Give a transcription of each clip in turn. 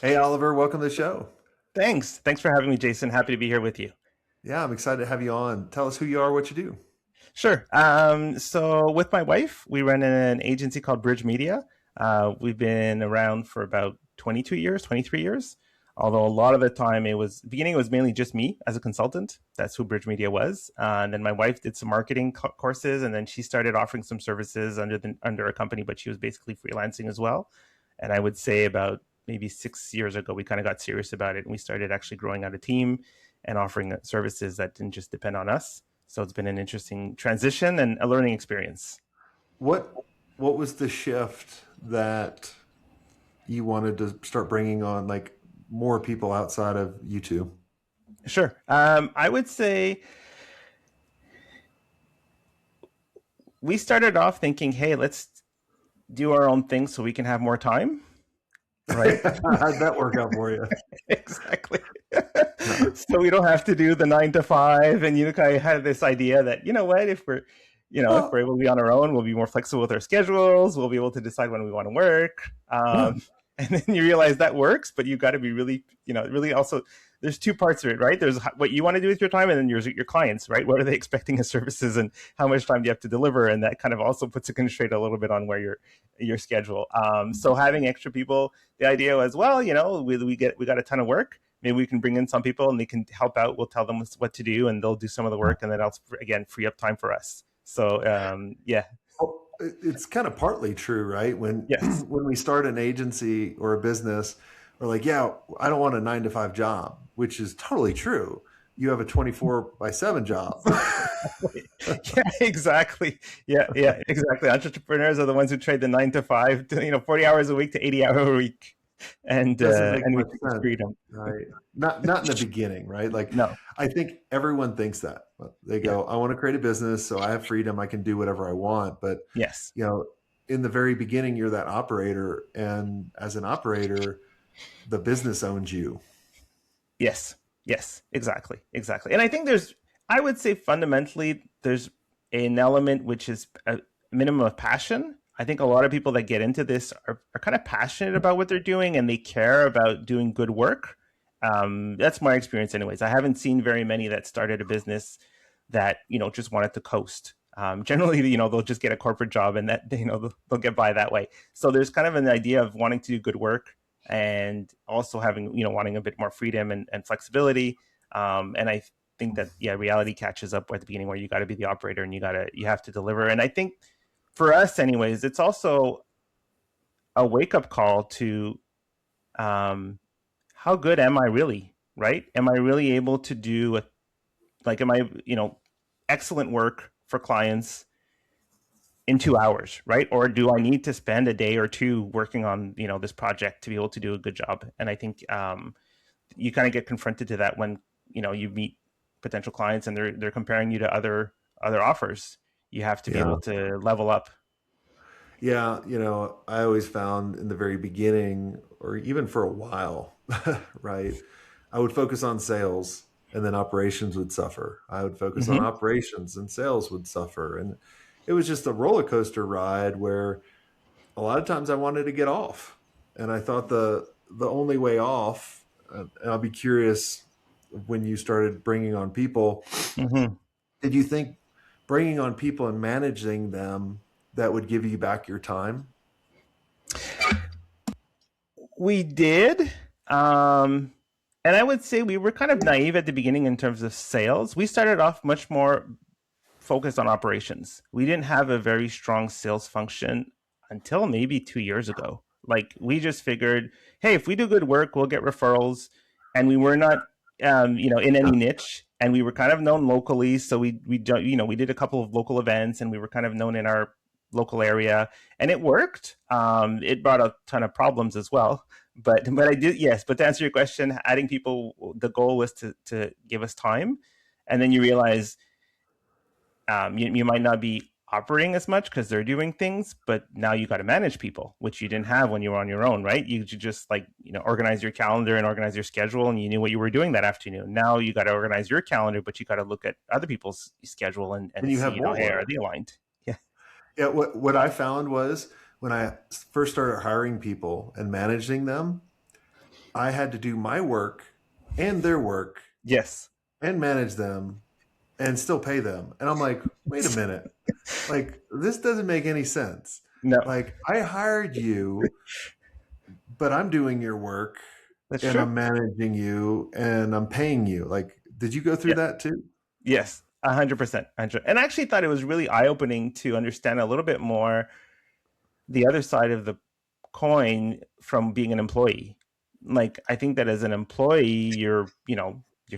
Hey, Oliver, welcome to the show. Thanks. Thanks for having me, Jason. Happy to be here with you. Yeah, I'm excited to have you on. Tell us who you are, what you do. Sure. So with my wife, we run an agency called Bridge Media. We've been around for about 22 years, 23 years. Although a lot of the time beginning, it was mainly just me as a consultant. That's who Bridge Media was. And then my wife did some marketing courses, and then she started offering some services under a company, but she was basically freelancing as well. And I would say about maybe 6 years ago, we kind of got serious about it, and we started actually growing out a team and offering services that didn't just depend on us. So it's been an interesting transition and a learning experience. What what was the shift that you wanted to start bringing on like more people outside of you two? Sure. I would say we started off thinking, hey, let's do our own thing so we can have more time, right? How'd that work out for you? Exactly. So we don't have to do the 9 to 5. And kind of had this idea that, you know what, if we're Well, able to be on our own, we'll be more flexible with our schedules. We'll be able to decide when we want to work. yeah. And then you realize that works, but you've got to be really, really also, there's two parts of it, right? There's what you want to do with your time, and then your clients, right? What are they expecting as services, and how much time do you have to deliver? And that kind of also puts a constraint a little bit on where your schedule. So having extra people, the idea was, well, we got a ton of work. Maybe we can bring in some people and they can help out. We'll tell them what to do, and they'll do some of the work, and then I'll again free up time for us. So yeah, Well, it's kind of partly true, right? When yes, when we start an agency or a business, we're like, yeah, I don't want a 9 to 5 job, which is totally true. You have a 24/7 job. yeah, exactly. Yeah, exactly. Entrepreneurs are the ones who trade the 9 to 5 to 40 hours a week to 80 hour a week, Doesn't make and we much think it's sense, freedom. right? Not in the beginning, right? Like No, I think everyone thinks that. They yeah, go, I want to create a business, so I have freedom, I can do whatever I want. But yes, you know, in the very beginning, you're that operator, and as an operator, the business owns you. yes, yes, exactly. And I think I would say fundamentally, there's an element which is a minimum of passion. I think a lot of people that get into this are kind of passionate about what they're doing, and they care about doing good work. That's my experience, anyways. I haven't seen very many that started a business that just wanted to coast. Generally, they'll just get a corporate job, and that they'll get by that way. So there's kind of an idea of wanting to do good work, and also having wanting a bit more freedom and flexibility. And I think that, yeah, reality catches up at the beginning, where you got to be the operator, and you have to deliver. And I think for us, anyways, it's also a wake up call to, um, how good am I really? Right? Am I really able to do am I excellent work for clients in 2 hours, right? Or do I need to spend a day or two working on this project to be able to do a good job? And I think you kind of get confronted to that when you meet potential clients, and they're comparing you to other offers. You have to be Yeah. able to level up. Yeah, I always found in the very beginning, or even for a while, right? I would focus on sales and then operations would suffer. I would focus on Hmm. operations and sales would suffer. And it was just a roller coaster ride where a lot of times I wanted to get off. And I thought the only way off, and I'll be curious when you started bringing on people, Hmm. did you think bringing on people and managing them that would give you back your time? We did. Um, and I would say we were kind of naive at the beginning in terms of sales. We started off much more focused on operations. We didn't have a very strong sales function until maybe 2 years ago. Like, we just figured, hey, if we do good work, we'll get referrals, and we were not, in any niche, and we were kind of known locally. So we did a couple of local events, and we were kind of known in our local area, and it worked. It brought a ton of problems as well. But I did, yes. But to answer your question, adding people, the goal was to give us time, and then you realize, you might not be operating as much because they're doing things, but now you got to manage people, which you didn't have when you were on your own, right? You just, like, organize your calendar and organize your schedule, and you knew what you were doing that afternoon. Now you got to organize your calendar, but you got to look at other people's schedule and And you see, have hey, more. are they aligned? Yeah. Yeah, what I found was when I first started hiring people and managing them, I had to do my work and their work Yes. and manage them and still pay them. And I'm like, wait a minute. Like, this doesn't make any sense. No, Like, I hired you, but I'm doing your work that's and true. I'm managing you and I'm paying you. Like, did you go through Yeah. that too? Yes. 100%. 100. And I actually thought it was really eye opening to understand a little bit more the other side of the coin from being an employee. Like, I think that as an employee, you're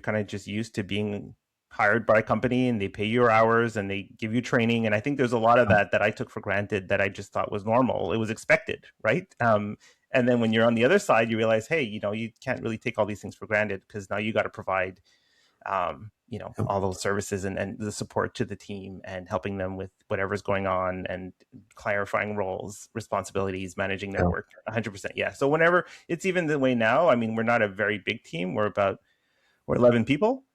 kind of just used to being hired by a company and they pay your hours and they give you training. And I think there's a lot of that I took for granted that I just thought was normal. It was expected, right? And then when you're on the other side, you realize, hey, you can't really take all these things for granted because now you got to provide Yeah. all those services and the support to the team and helping them with whatever's going on and clarifying roles, responsibilities, managing their Yeah. work. 100%. Yeah. So whenever it's even the way now, I mean, we're not a very big team. We're 11 people.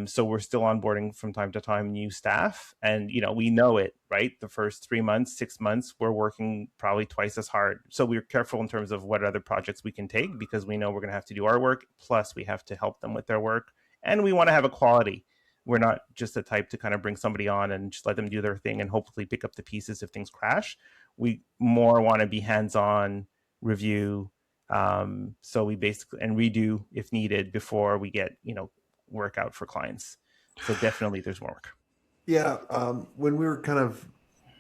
So we're still onboarding from time to time new staff, and we know it, right? The first 3 months, 6 months, we're working probably twice as hard. So we're careful in terms of what other projects we can take because we know we're going to have to do our work. Plus, we have to help them with their work, and we want to have a quality. We're not just the type to kind of bring somebody on and just let them do their thing and hopefully pick up the pieces if things crash. We more want to be hands on, review, so we basically and redo if needed before we get work out for clients. So definitely there's more work. Yeah. When we were kind of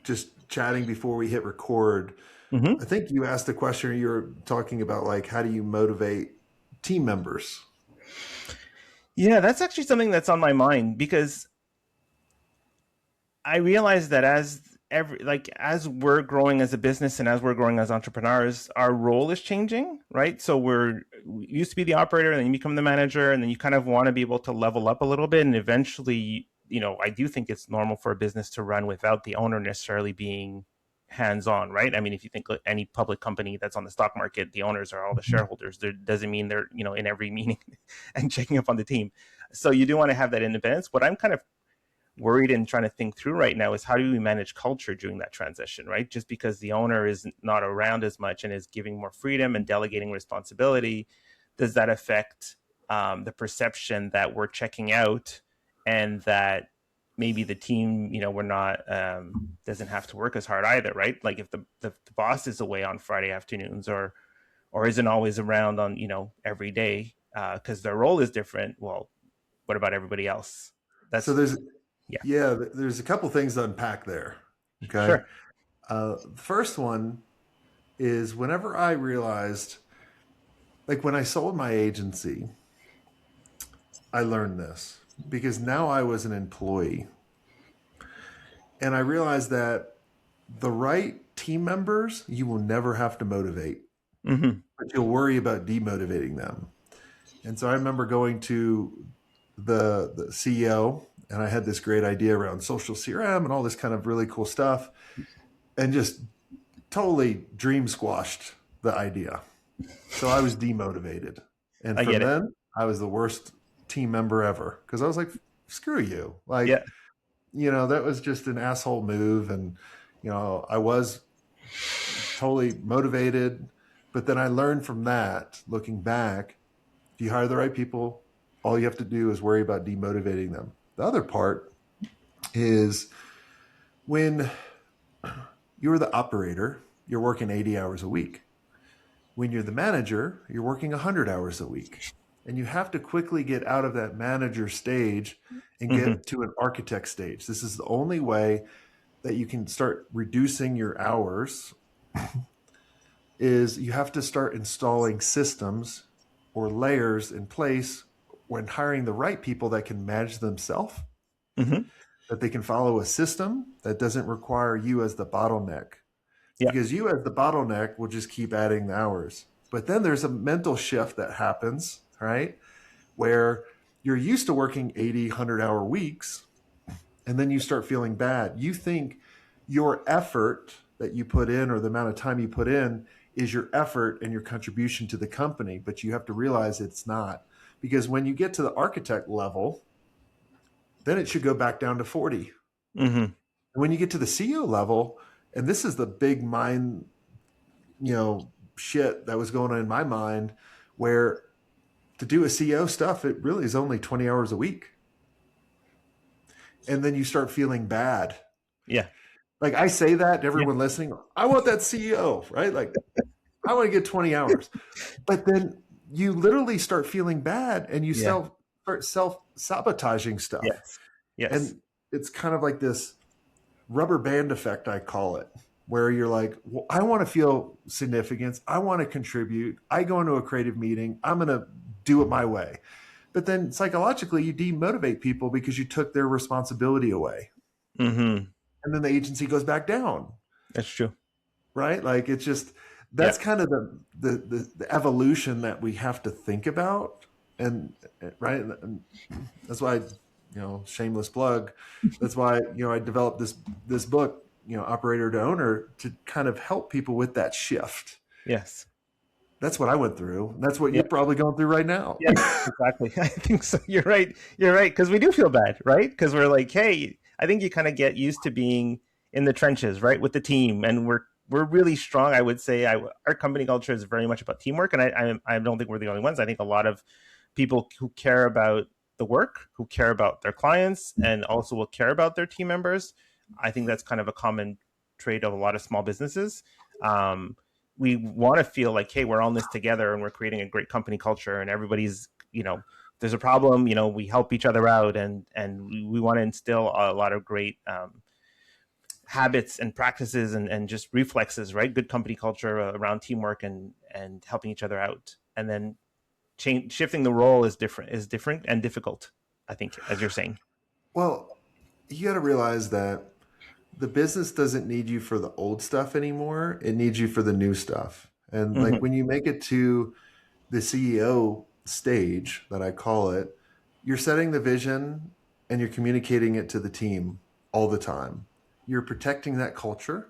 just chatting before we hit record, Mm-hmm. I think you asked a question, or you were talking about like, how do you motivate team members? Yeah, that's actually something that's on my mind because I realize that as we're growing as a business and as we're growing as entrepreneurs, our role is changing, right? So we used to be the operator, and then you become the manager, and then you kind of want to be able to level up a little bit, and eventually, I do think it's normal for a business to run without the owner necessarily being hands on, right? I mean, if you think like any public company that's on the stock market, the owners are all the shareholders. There doesn't mean they're in every meeting and checking up on the team. So you do want to have that independence. What I'm kind of worried and trying to think through right now is how do we manage culture during that transition, right? Just because the owner is not around as much and is giving more freedom and delegating responsibility, does that affect the perception that we're checking out and that maybe the team, we're not doesn't have to work as hard either, right? Like if the boss is away on Friday afternoons or isn't always around on every day because their role is different. Well, what about everybody else? So That's yeah, there's a couple things to unpack there. Okay. sure. The first one is whenever I realized, like when I sold my agency, I learned this because now I was an employee. And I realized that the right team members, you will never have to motivate, Mm-hmm. but you'll worry about demotivating them. And so I remember going to the CEO, and I had this great idea around social CRM and all this kind of really cool stuff, and just totally dream squashed the idea. So I was demotivated. And I from get it. then, I was the worst team member ever because I was like, screw you. Yeah. Like, that was just an asshole move. And, I was totally motivated. But then I learned from that, looking back, if you hire the right people, all you have to do is worry about demotivating them. The other part is when you're the operator, you're working 80 hours a week. When you're the manager, you're working 100 hours a week. And you have to quickly get out of that manager stage and Mm-hmm. get to an architect stage. This is the only way that you can start reducing your hours is you have to start installing systems or layers in place when hiring the right people that can manage themselves, Mm-hmm. that they can follow a system that doesn't require you as the bottleneck. Yeah. Because you as the bottleneck will just keep adding the hours. But then there's a mental shift that happens, right? Where you're used to working 80, 100-hour weeks, and then you start feeling bad. You think your effort that you put in or the amount of time you put in is your effort and your contribution to the company, but you have to realize it's not. Because when you get to the architect level, then it should go back down to 40. Mm-hmm. And when you get to the CEO level, and this is the big mind, shit that was going on in my mind where to do a CEO stuff, it really is only 20 hours a week. And then you start feeling bad. Yeah. Like I say that to Yeah. everyone listening, I want that CEO, right? Like I want to get 20 hours. But then you literally start feeling bad and you Yeah. start self-sabotaging stuff. Yes. Yes. And it's kind of like this rubber band effect, I call it, where you're like, well, I want to feel significance. I want to contribute. I go into a creative meeting. I'm going to do it my way. But then psychologically, you demotivate people because you took their responsibility away. Mm-hmm. And then the agency goes back down, That's true. right? Like it's just, Yeah. that's kind of the evolution that we have to think about. And right. And that's why, shameless plug. That's why, I developed this book, Operator to Owner, to kind of help people with that shift. Yes. That's what I went through. That's what Yeah. you're probably going through right now. Yeah. Exactly. I think so. You're right. You're right. Because we do feel bad, right? Because we're like, hey, I think you kind of get used to being in the trenches, right, with the team, and we're really strong. I would say our company culture is very much about teamwork, and I don't think we're the only ones. I think a lot of people who care about the work, who care about their clients, and also will care about their team members. I think that's kind of a common trait of a lot of small businesses. Um, we want to feel like, hey, we're on this together and we're creating a great company culture, and everybody's, there's a problem, we help each other out, and we want to instill a lot of great habits and practices and just reflexes, right? Good company culture around teamwork and helping each other out. And then shifting the role is different and difficult, I think, as you're saying. Well, you got to realize that the business doesn't need you for the old stuff anymore. It needs you for the new stuff. And like Mm-hmm. when you make it to the CEO stage, that I call it, you're setting the vision and you're communicating it to the team all the time. You're protecting that culture,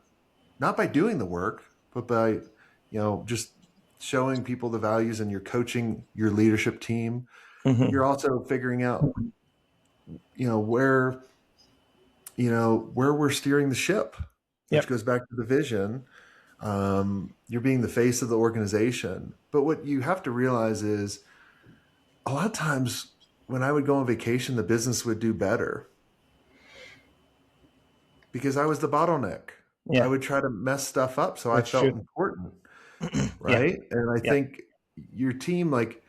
not by doing the work, but by, just showing people the values, and you're coaching your leadership team. Mm-hmm. You're also figuring out, where, where we're steering the ship, which Yep. goes back to the vision. You're being the face of the organization. But what you have to realize is a lot of times when I would go on vacation, the business would do better because I was the bottleneck. I Yeah. would try to mess stuff up so I That's true. felt important, Yeah. right? And I Yeah. think your team, like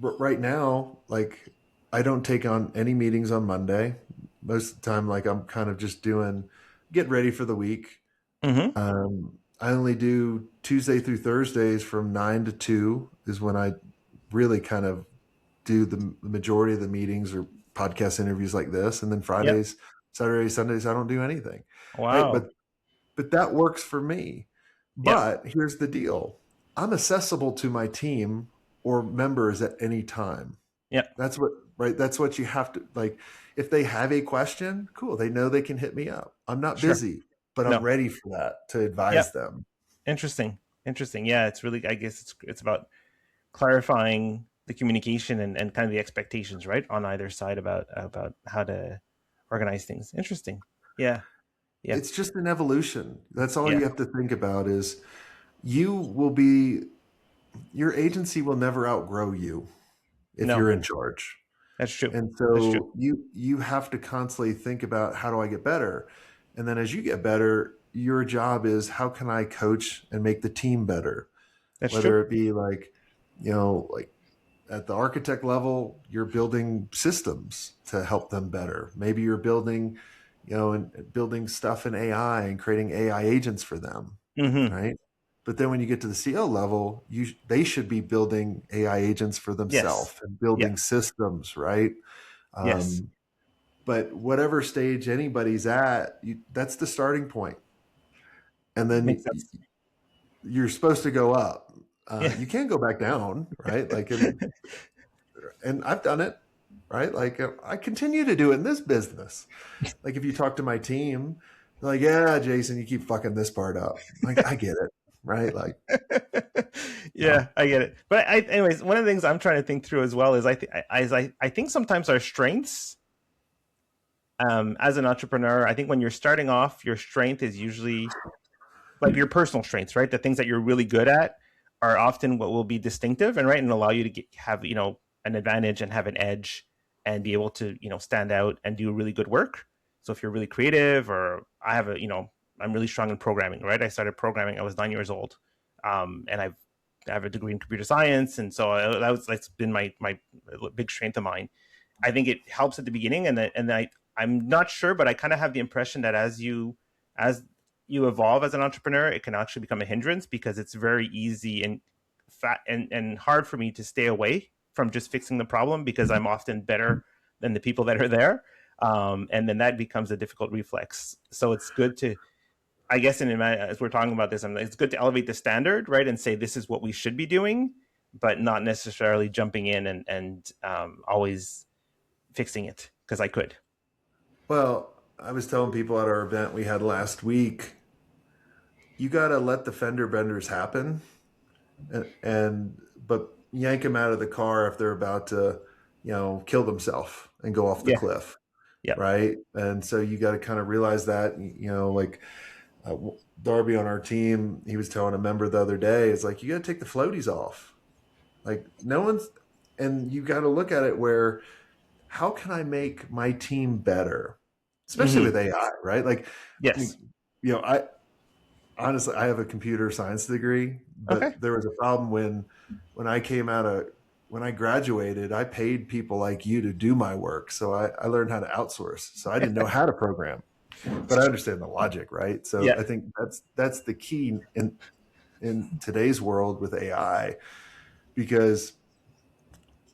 right now, like I don't take on any meetings on Monday. Most of the time, like I'm kind of just get ready for the week. Mm-hmm. I only do Tuesday through Thursdays from 9 to 2 is when I really kind of do the majority of the meetings or podcast interviews like this. And then Yep. Fridays, Saturdays, Sundays, I don't do anything. Right. Wow. But that works for me. Yep. But here's the deal. I'm accessible to my team or members at any time. Yep. That's what, right. That's what you have to like. If they have a question, cool. They know they can hit me up. I'm not Sure. busy, but I'm No. ready for that to Yep. advise them. Interesting. Interesting. Yeah, it's really, I guess it's about clarifying the communication and kind of the expectations, right, on either side about how to organize things. Interesting. Yeah. Yeah. It's just an evolution. That's all Yeah. you have to think about is you will be your agency will never outgrow you if No, you're in charge. that's true. And That's true. so you have to constantly think about how do I get better? And then as you get better, your job is how can I coach and make the team better? That's true. Whether it be like, like at the architect level, you're building systems to help them better. Maybe you're building, and building stuff in AI and creating AI agents for them, Mm-hmm. right? But then when you get to the CO level, they should be building AI agents for Yes. themselves and Yeah. building systems, right? Yes. Um, but whatever stage anybody's at, that's the starting point, and then Makes sense. you're supposed to go up. Yeah. You can't go back down, right? Like, and I've done it, right? Like I continue to do it in this business. Like if you talk to my team, they're like, "Yeah, Jason, you keep fucking this part up." Like I get it, right? Like, Yeah, I get it. But anyways, one of the things I'm trying to think through as well is I think sometimes our strengths, as an entrepreneur, I think when you're starting off, your strength is usually like your personal strengths, right? The things that you're really good at are often what will be distinctive and right and allow you to have an advantage and have an edge and be able to stand out and do really good work. So if you're really creative, or I'm really strong in programming, right? I started programming, I was 9 years old, and I have a degree in computer science, and so that's been my big strength of mine. I think it helps at the beginning, I'm not sure, but I kind of have the impression that as you evolve as an entrepreneur, it can actually become a hindrance, because it's very easy and fat and hard for me to stay away from just fixing the problem, because I'm often better than the people that are there. And then that becomes a difficult reflex. So it's good to, I guess, as we're talking about this, it's good to elevate the standard, right, and say this is what we should be doing, but not necessarily jumping in and always fixing it because I could. Well, I was telling people at our event we had last week, you got to let the fender benders happen, and but yank them out of the car if they're about to, kill themselves and go off the Yeah. cliff, Yeah. right? And so you got to kind of realize that, like uh, Darby on our team, he was telling a member the other day, it's like you got to take the floaties off. Like no one's, and you got to look at it where, how can I make my team better, especially Mm-hmm. with AI, right? Like, I Yes. mean, I honestly, I have a computer science degree, Okay. but there was a problem when I came out of when I graduated. I paid people like you to do my work, so I learned how to outsource. So I didn't know how to program, but I understand the logic, right? So Yeah. I think that's the key in today's world with AI, because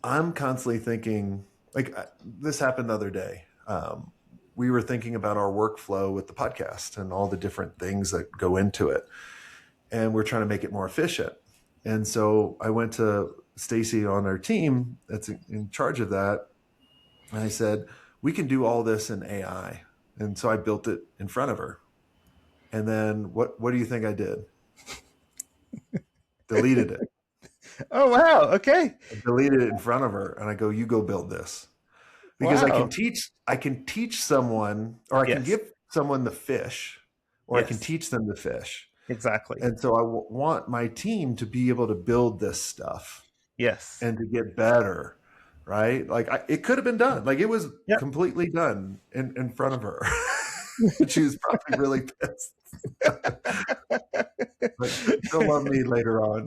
I'm constantly thinking, like, this happened the other day. We were thinking about our workflow with the podcast and all the different things that go into it, and we're trying to make it more efficient. And so I went to Stacy on our team that's in charge of that, and I said, we can do all this in AI. And so I built it in front of her. And then what do you think I did? Deleted it. Oh wow. Okay. I deleted it in front of her, and I go, you go build this. Because Wow. I can teach someone, or I can Yes. give someone the fish, or I can Yes. teach them the fish. Exactly. And so I want my team to be able to build this stuff Yes. and to get better, right? Like it could have been done. Like it was Yep. completely done in front of her. She was probably really pissed. But she'll love me later on.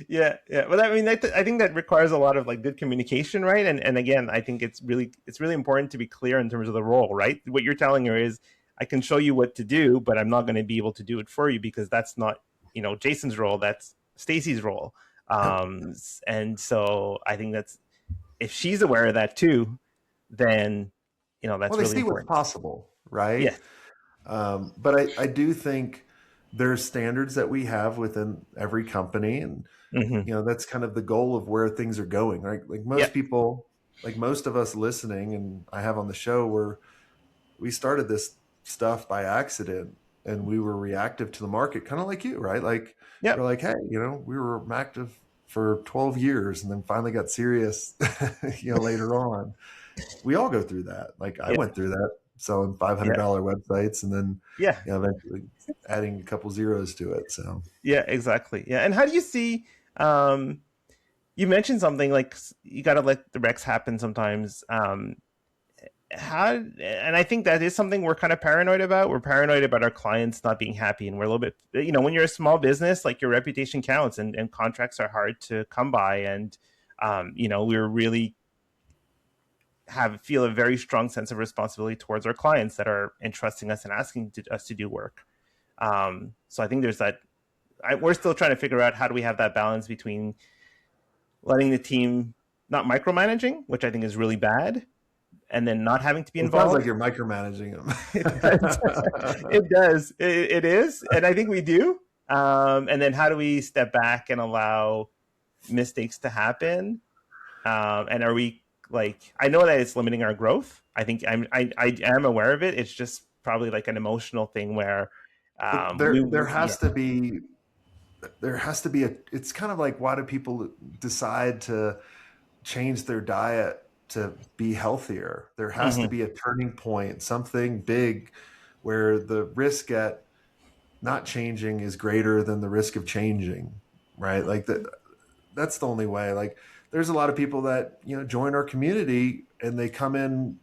Yeah, yeah. Well, I mean, I think that requires a lot of like good communication, right? And again, I think it's really important to be clear in terms of the role, right? What you're telling her is, I can show you what to do, but I'm not going to be able to do it for you, because that's not Jason's role. That's Stacy's role. Yep. And so I think that's, if she's aware of that too, then Well, that's they really see what's important. possible, right? Yes. But I do think there's standards that we have within every company, and Hmm. that's kind of the goal of where things are going, right? Like Yeah. most people, like most of us listening, and I have on the show, where we started this stuff by accident, and we were reactive to the market, kind of like you, right? Like Yeah. we're like, hey, we were active for 12 years and then finally got serious, later on. We all go through that. Like I Yeah. went through that, selling Yeah. $500 websites, and then Yeah. eventually adding a couple zeros to it. So Yeah, exactly. Yeah. And how do you see, um you mentioned something like you got to let the wrecks happen sometimes. How, and I think that is something we're kind of paranoid about. We're paranoid about our clients not being happy, and we're a little bit, when you're a small business, like, your reputation counts, and contracts are hard to come by, and we're really feel a very strong sense of responsibility towards our clients that are entrusting us and asking us to do work. So I think there's that. We're still trying to figure out how do we have that balance between letting the team, not micromanaging, which I think is really bad, and then not having to be it sounds like involved. you're micromanaging It does. them. It does. It is, and I think we do. And then how do we step back and allow mistakes to happen? And are we, like? I know that it's limiting our growth. I think I am aware of it. It's just probably like an emotional thing where Well, yeah. there has to be a, it's kind of like, why do people decide to change their diet to be healthier? There has to Hmm. be a turning point, something big, where the risk at not changing is greater than the risk of changing. right? Like that's the only way. Like there's a lot of people that, join our community and they come in,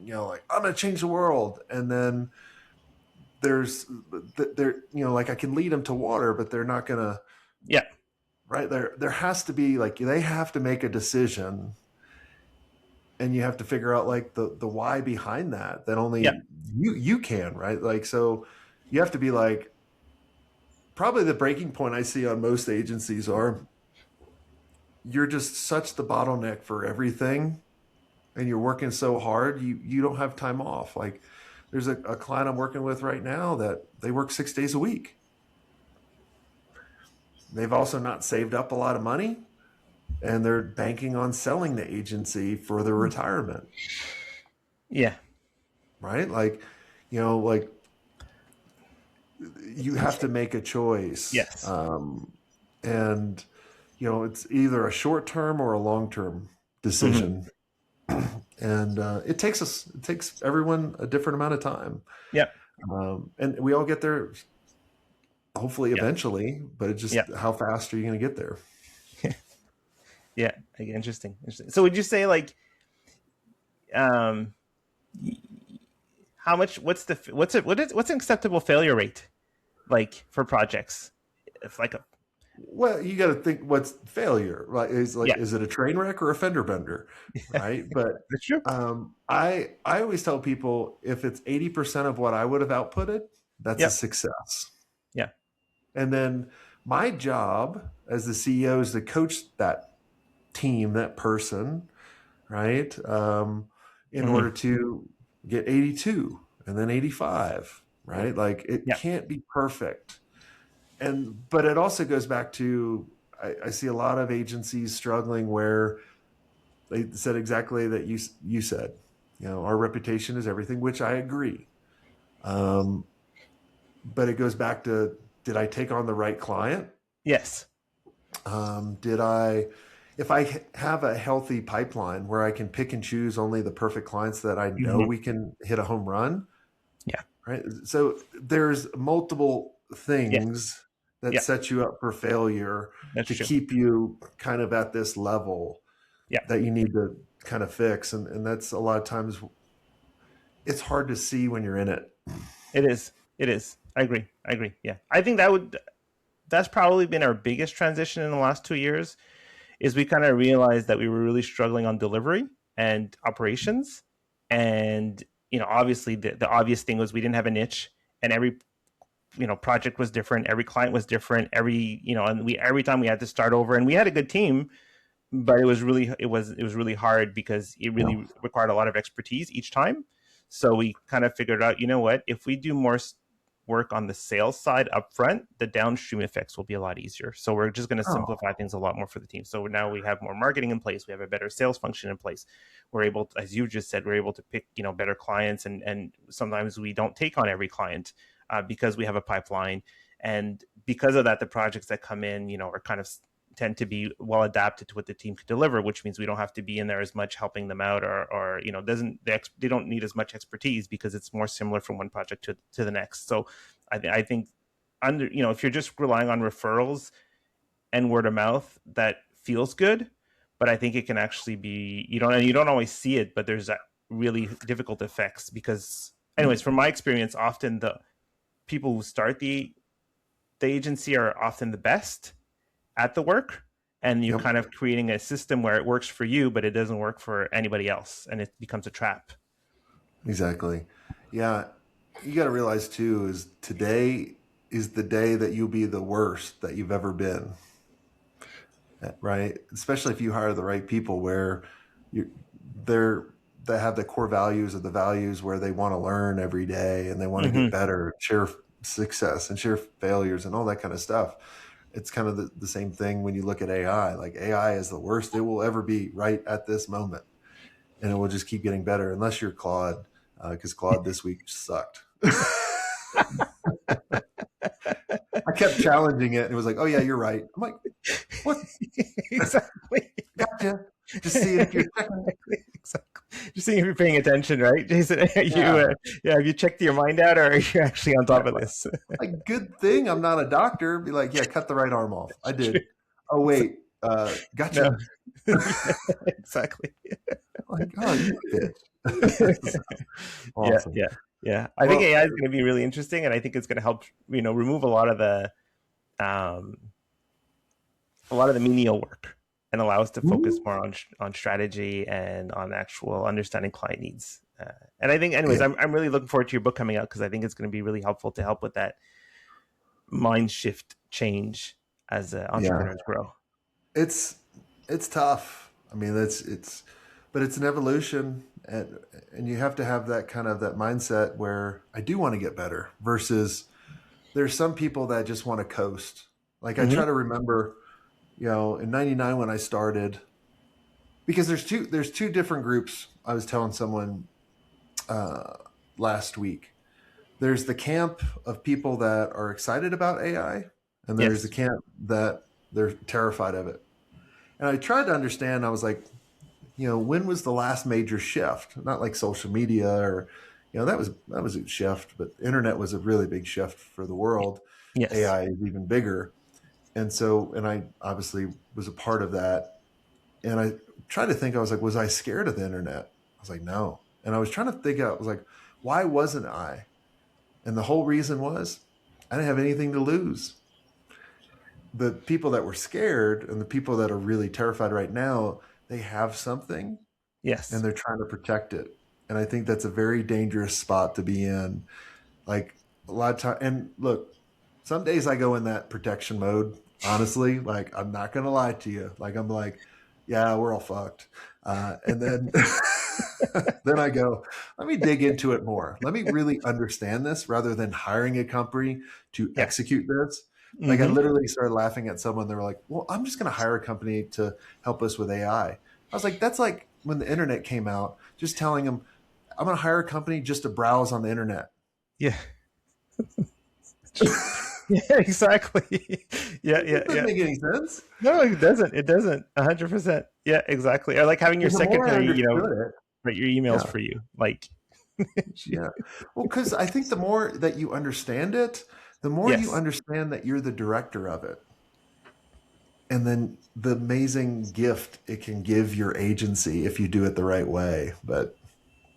like I'm going to change the world. And then there's they're, like I can lead them to water, but they're not going to, Yeah. right? There has to be like, they have to make a decision, and you have to figure out like the why behind that Yeah. only you can, right? Like, so you have to be like, probably the breaking point I see on most agencies are, you're just such the bottleneck for everything, and you're working so hard, you don't have time off. Like there's a client I'm working with right now that they work 6 days a week. They've also not saved up a lot of money, and they're banking on selling the agency for their retirement, Yeah. right? Like, like you have to make a choice. Yes. And it's either a short term or a long term Hmm. decision. And it takes everyone a different amount of time. Yeah. And we all get there hopefully Yeah. eventually, but it's Yeah. just, how fast are you going to get there? Yeah. Interesting. Interesting. So would you say like, um, how much? What's an acceptable failure rate like for projects? It's like a Well, you got to think, what's failure, right? yeah. Is it a train wreck or a fender bender, right? But That's true. I always tell people, if it's 80% of what I would have outputted, that's a Yeah. success. Yeah. And then my job as the CEO is to coach that team, that person, right? In Hmm. order to get 82 and then 85, right? Like it Yeah. can't be perfect. But it also goes back to, I see a lot of agencies struggling where they said exactly that you said, our reputation is everything, which I agree. Um, but it goes back to, did I take on the right client? Yes. Did I, if I have a healthy pipeline where I can pick and choose only the perfect clients that I know Hmm. we can hit a home run, Yeah. right? So there's multiple Yes. things that Yeah. set you up for failure That's to true. keep you kind of at this level Yeah. that you need to kind of fix. And that's, a lot of times it's hard to see when you're in it. It is. It is. I agree. I agree. Yeah. I think that's probably been our biggest transition in the last 2 years is we kind of realized that we were really struggling on delivery and operations. And, obviously the obvious thing was we didn't have a niche, and every, project was different. Every client was different. And every time we had to start over, and we had a good team, but it was really hard because it really required a lot of expertise each time. So we kind of figured out, what, if we do more work on the sales side up front, the downstream effects will be a lot easier. So we're just going to Oh, simplify things a lot more for the team. So now we have more marketing in place. We have a better sales function in place. We're able to, as you just said, we're able to pick, better clients, and sometimes we don't take on every client because we have a pipeline. And because of that, the projects that come in, are kind of tend to be well adapted to what the team could deliver, which means we don't have to be in there as much helping them out, or doesn't they don't need as much expertise because it's more similar from one project to the next. So I think if you're just relying on referrals and word of mouth, that feels good, but I think it can actually be, you don't always see it, but there's that really difficult effects because, anyways, from my experience, often the people who start the agency are often the best at the work, and you're yep, kind of creating a system where it works for you but it doesn't work for anybody else, and it becomes a trap. exactly. Yeah. You got to realize too, is today is the day that you'll be the worst that you've ever been, right? Especially if you hire the right people, where you they're they have the core values, of the values where they want to learn every day and they want to get Mm-hmm. better, share success and share failures and all that kind of stuff. It's kind of the same thing when you look at AI. Like AI is the worst it will ever be right at this moment, and it will just keep getting better unless you're Claude, because Claude this week sucked. I kept challenging it, and it was like, "Oh yeah, you're right." I'm like, "What? Exactly. Gotcha." Just seeing if you're checking. Exactly. Just seeing if you're paying attention, right, Jason? Yeah, Yeah, have you checked your mind out, or are you actually on yeah. top of this? Like, good thing I'm not a doctor. Be like, yeah, cut the right arm off. I did. Oh wait, No. gotcha. Yeah, exactly. Like, oh, you bitch. Yeah, Awesome. yeah, yeah. I think Well, AI is going to be really interesting, and I think it's going to help remove um, a lot of the menial work and allow us to focus more on strategy and on actual understanding client needs. And I think, anyways, yeah, I'm really looking forward to your book coming out because I think it's going to be really helpful to help with that mind shift change as yeah. entrepreneurs grow. It's it's tough. I mean, but it's an evolution, and you have to have that kind of that mindset where I do want to get better versus there's some people that just want to coast. Like I try Mm-hmm. to remember, in '99 when I started, because there's two different groups. I was telling someone uh, last week. There's the camp of people that are excited about AI, and there's the Yes. camp that they're terrified of it. And I tried to understand. I was like, when was the last major shift? Not like social media or, that was a shift, but the internet was a really big shift for the world. Yes. AI is even bigger. And I obviously was a part of that. And I tried to think, I was like, was I scared of the internet? I was like, no. And I was trying to think out, I was like, why wasn't I? And the whole reason was I didn't have anything to lose. The people that were scared and the people that are really terrified right now, they have something and Yes. they're trying to protect it. And I think that's a very dangerous spot to be in. Like a lot of time, and look, some days I go in that protection mode. Honestly, like I'm not gonna lie to you. Like I'm like, yeah, we're all fucked. And then then I go, let me dig into it more. Let me really understand this rather than hiring a company to Yes. execute this. Like I Mm-hmm. literally started laughing at someone. They were like, well, I'm just going to hire a company to help us with AI. I was like, that's like when the internet came out, just telling them, I'm going to hire a company just to browse on the internet. Yeah. Yeah. Exactly. Yeah. Yeah. That doesn't Yeah. make any sense. No, it doesn't. It doesn't. 100%. Yeah. Exactly. Or like having your And the more I secretary, understood it, write your emails yeah, for you. Like, yeah. Well, because I think the more that you understand it, the more you yes. understand that you're the director of it. And then the amazing gift it can give your agency if you do it the right way. But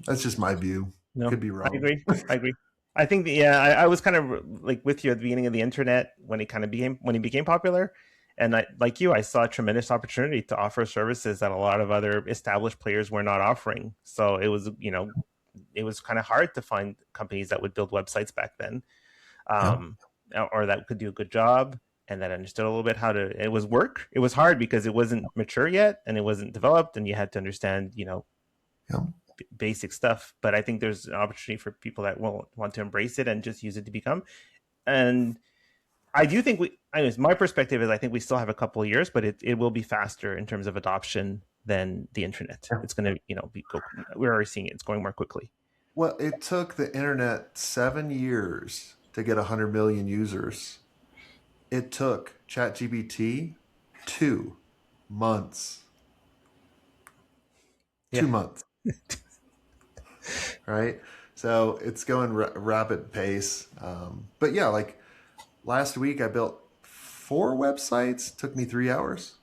that's just my view. No, Could be I wrong. agree. I agree. I think yeah, I was kind of like with you at the beginning of the internet when it became popular, and like you, I saw a tremendous opportunity to offer services that a lot of other established players were not offering. So it was kind of hard to find companies that would build websites back then, Yeah. um, or that could do a good job and that understood a little bit how to. It was work. It was hard because it wasn't mature yet and it wasn't developed, and you had to understand, Yeah. basic stuff. But I think there's an opportunity for people that will want to embrace it and just use it to become. And I do think anyways, my perspective is I think we still have a couple of years, but it will be faster in terms of adoption than the internet. Yeah. It's going to, we're already seeing it. It's going more quickly. Well, it took the internet 7 years to get 100 million users. It took ChatGPT 2 months. Yeah. 2 months, right? So it's going rapid pace. But yeah, like last week I built 4 websites. Took me 3 hours.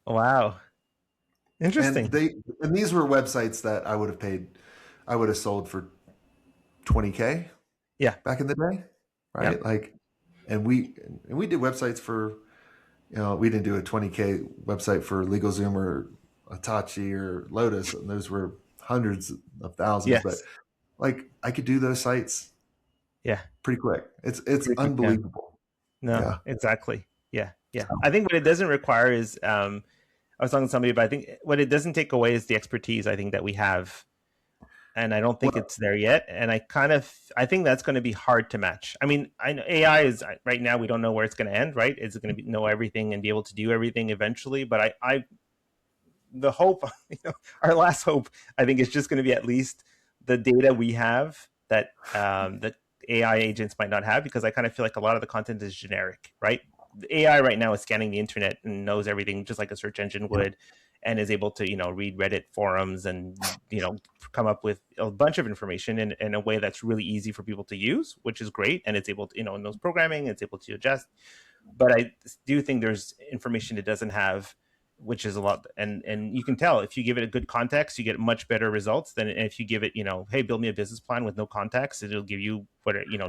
Wow. and Interesting. they and these were websites that I would have sold for 20K Yeah. back in the day, Yeah. right? Like, and we did websites for, we didn't do a 20K website for LegalZoom or Hitachi or Lotus, and those were hundreds of thousands. But Yes. like I could do those sites Yeah. pretty quick. It's Pretty quick. Yeah. unbelievable. No, Yeah. exactly. Yeah. Yeah. So, I think what it doesn't require is, I was talking to somebody, but I think what it doesn't take away is the expertise I think that we have, and I don't think well, it's there yet. And I think that's going to be hard to match. I mean, I know AI is right now we don't know where it's going to end. Right? Is it going to know everything and be able to do everything eventually? But the hope, our last hope, I think is just going to be at least the data we have that AI agents might not have, because I kind of feel like a lot of the content is generic, right? The AI right now is scanning the internet and knows everything just like a search engine yeah, would, and is able to read Reddit forums and come up with a bunch of information in a way that's really easy for people to use, which is great, and it's able to, knows programming, it's able to adjust. but I do think there's information it doesn't have, which is a lot. And you can tell if you give it a good context, you get much better results than if you give it, hey, build me a business plan with no context. It'll give you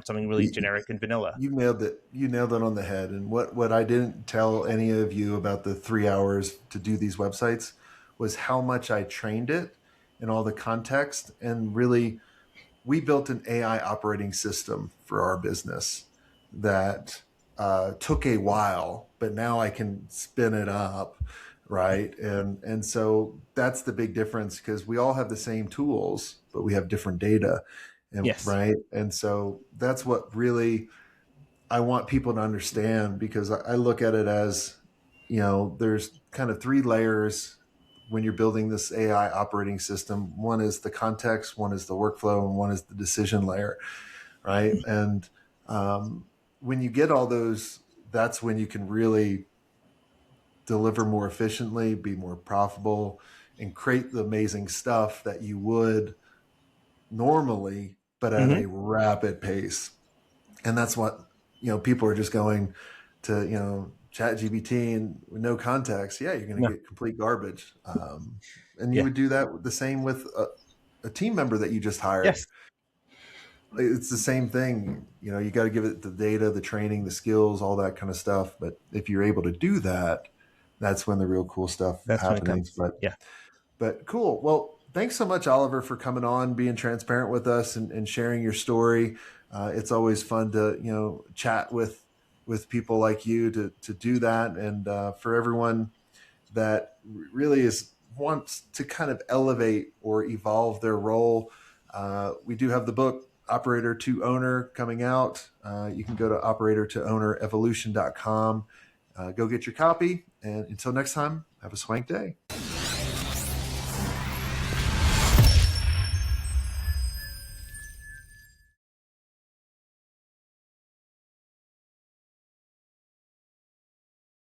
something really You, generic and vanilla. you nailed it. You nailed it on the head. And what I didn't tell any of you about the 3 hours to do these websites was how much I trained it and all the context. And really, we built an AI operating system for our business that took a while, but now I can spin it up, right? And so that's the big difference, because we all have the same tools, but we have different data, and Yes. right. And so that's what really I want people to understand, because I look at it as, there's kind of 3 layers when you're building this AI operating system. One is the context, one is the workflow, and one is the decision layer, right? And um, when you get all those, that's when you can really deliver more efficiently, be more profitable, and create the amazing stuff that you would normally, but at Mm-hmm. a rapid pace. And that's what, people are just going to, chat gbt and with no context. Yeah, you're going to No. get complete garbage. And you Yeah. would do that the same with a team member that you just hired. Yes. It's the same thing. You got to give it the data, the training, the skills, all that kind of stuff. But if you're able to do that, that's when the real cool stuff That's when it happening. comes. but Yeah. but cool. Well, thanks so much, Oliver, for coming on, being transparent with us, and sharing your story. It's always fun to chat with people like you to do that, and for everyone that really is wants to kind of elevate or evolve their role. We do have the book Operator to Owner coming out. You can go to operator to owner evolution.com. Go get your copy. And until next time, have a swank day.